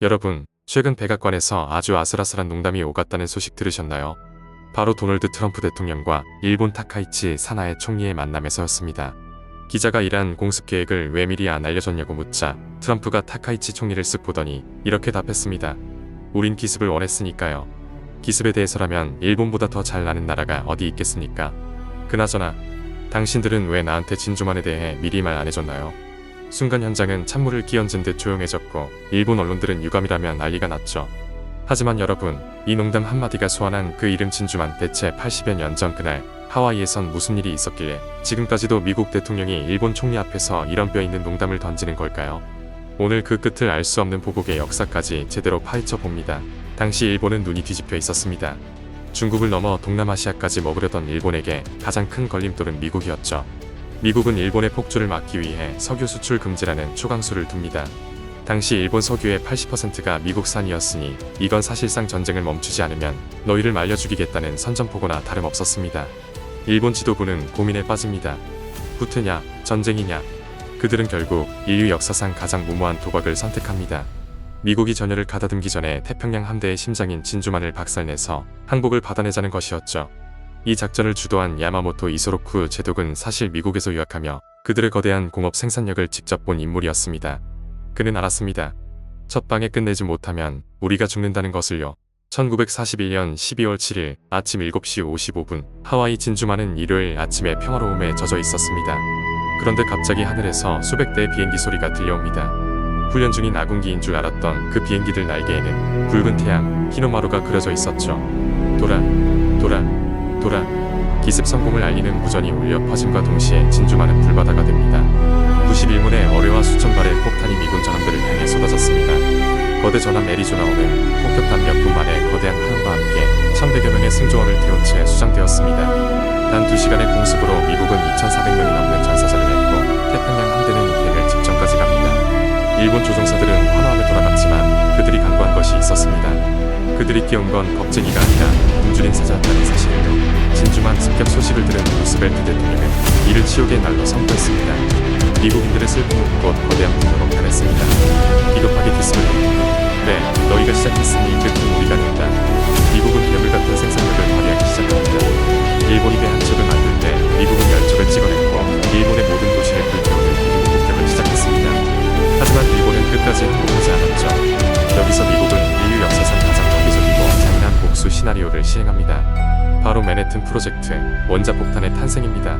여러분, 최근 백악관에서 아주 아슬아슬한 농담이 오갔다는 소식 들으셨나요? 바로 도널드 트럼프 대통령과 일본 타카이치 사나에 총리의 만남에서였습니다. 기자가 이란 공습 계획을 왜 미리 안 알려줬냐고 묻자 트럼프가 타카이치 총리를 쓱 보더니 이렇게 답했습니다. 우린 기습을 원했으니까요. 기습에 대해서라면 일본보다 더 잘 나는 나라가 어디 있겠습니까? 그나저나 당신들은 왜 나한테 진주만에 대해 미리 말 안 해줬나요? 순간 현장은 찬물을 끼얹은 듯 조용해졌고 일본 언론들은 유감이라면 난리가 났죠. 하지만 여러분, 이 농담 한마디가 소환한 그 이름 진주만 대체 80여 년 전 그날 하와이에선 무슨 일이 있었길래 지금까지도 미국 대통령이 일본 총리 앞에서 이런 뼈있는 농담을 던지는 걸까요? 오늘 그 끝을 알 수 없는 보복의 역사까지 제대로 파헤쳐 봅니다. 당시 일본은 눈이 뒤집혀 있었습니다. 중국을 넘어 동남아시아까지 머무르던 일본에게 가장 큰 걸림돌은 미국이었죠. 미국은 일본의 폭주를 막기 위해 석유 수출 금지라는 초강수를 둡니다. 당시 일본 석유의 80%가 미국산이었으니 이건 사실상 전쟁을 멈추지 않으면 너희를 말려 죽이겠다는 선전포고나 다름없었습니다. 일본 지도부는 고민에 빠집니다. 후퇴냐, 전쟁이냐. 그들은 결국 인류 역사상 가장 무모한 도박을 선택합니다. 미국이 전열을 가다듬기 전에 태평양 함대의 심장인 진주만을 박살내서 항복을 받아내자는 것이었죠. 이 작전을 주도한 야마모토 이소로쿠 제독은 사실 미국에서 유학하며 그들의 거대한 공업 생산력을 직접 본 인물이었습니다. 그는 알았습니다. 첫 방에 끝내지 못하면 우리가 죽는다는 것을요. 1941년 12월 7일 아침 7시 55분 하와이 진주만은 일요일 아침에 평화로움에 젖어 있었습니다. 그런데 갑자기 하늘에서 수백 대의 비행기 소리가 들려옵니다. 훈련 중인 아군기인 줄 알았던 그 비행기들 날개에는 붉은 태양, 히노마루가 그려져 있었죠. 돌아, 돌아, 돌아. 기습 성공을 알리는 무전이 울려 퍼짐과 동시에 진주만은 불바다가 됩니다. 91문의 어뢰와 수천 발의 폭탄이 미군 전함들을 향해 쏟아졌습니다. 거대 전함 애리조나호는 폭격단 몇 분 만에 거대한 화염과 함께 1100여 명의 승조원을 태운 채 수장되었습니다. 단 2시간의 공습으로 미국은 2400명이 넘는 전사자를 냈고 태평양 함대는 비행을 직전까지 갑니다. 일본 조종사들은 환호하며 돌아갔지만 그들이 간과한 것이 있었습니다. 그들이 끼운 건 겁쟁이가 아니라 굶주린 사자였다는 사실이요. 진주만 습격 소식을 들은 루스벨트 대통령은 이를 치욕의 날로 선포했습니다. 미국인들의 슬픔을 곧 거대한 분노로 변했습니다. 비겁하게 기습을 네, 너희가 시작했으니 끝은 우리가 낸다. 미국은 괴물 같은 생산력을 발휘하기 시작합니다. 일본이 배 한 척을 만들 때 미국은 10척을 찍어냈고 일본의 모든 도시를 불태우는 기둥 폭격을 시작했습니다. 하지만 일본은 끝까지 항복하지 않았죠. 여기서 미국은 인류 역사상 가장 파괴적이고 잔인한 복수 시나리오를 시행합니다. 바로 맨해튼 프로젝트, 원자폭탄의 탄생입니다.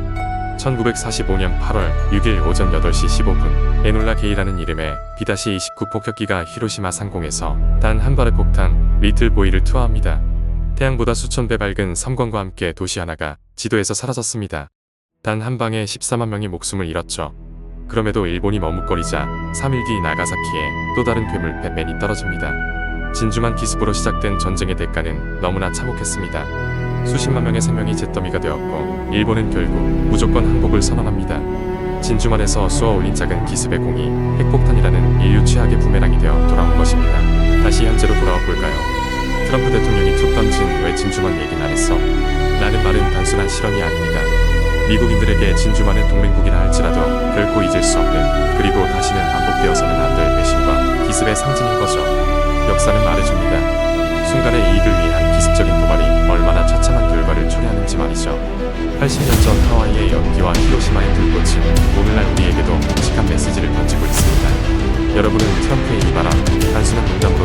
1945년 8월 6일 오전 8시 15분 에놀라 게이라는 이름의 B-29 폭격기가 히로시마 상공에서 단 한 발의 폭탄, 리틀 보이를 투하합니다. 태양보다 수천 배 밝은 섬광과 함께 도시 하나가 지도에서 사라졌습니다. 단 한 방에 14만 명이 목숨을 잃었죠. 그럼에도 일본이 머뭇거리자 3일 뒤 나가사키에 또 다른 괴물 뱃맨이 떨어집니다. 진주만 기습으로 시작된 전쟁의 대가는 너무나 참혹했습니다. 수십만 명의 생명이 잿더미가 되었고 일본은 결국 무조건 항복을 선언합니다. 진주만에서 쏘아올린 작은 기습의 공이 핵폭탄이라는 인류 최악의 부메랑이 되어 돌아온 것입니다. 다시 현재로 돌아와 볼까요? 트럼프 대통령이 툭 던진 왜 진주만 얘기는 안 했어? 라는 말은 단순한 실언이 아닙니다. 미국인들에게 진주만은 동맹국이라 할지라도 결코 잊을 수 없는 그리고 다시는 반복되어서는 안 될 배신과 기습의 상징인 거죠. 역사는 말해줍니다. 순간의 이익을 위한 기습적인 도발이 얼마나 처참한 결과를 초래하는지 말이죠. 80년 전 하와이의 연기와 히로시마의 불꽃은 오늘날 우리에게도 끔찍한 메시지를 던지고 있습니다. 여러분은 트럼프의 이 발언 단순한 농담으로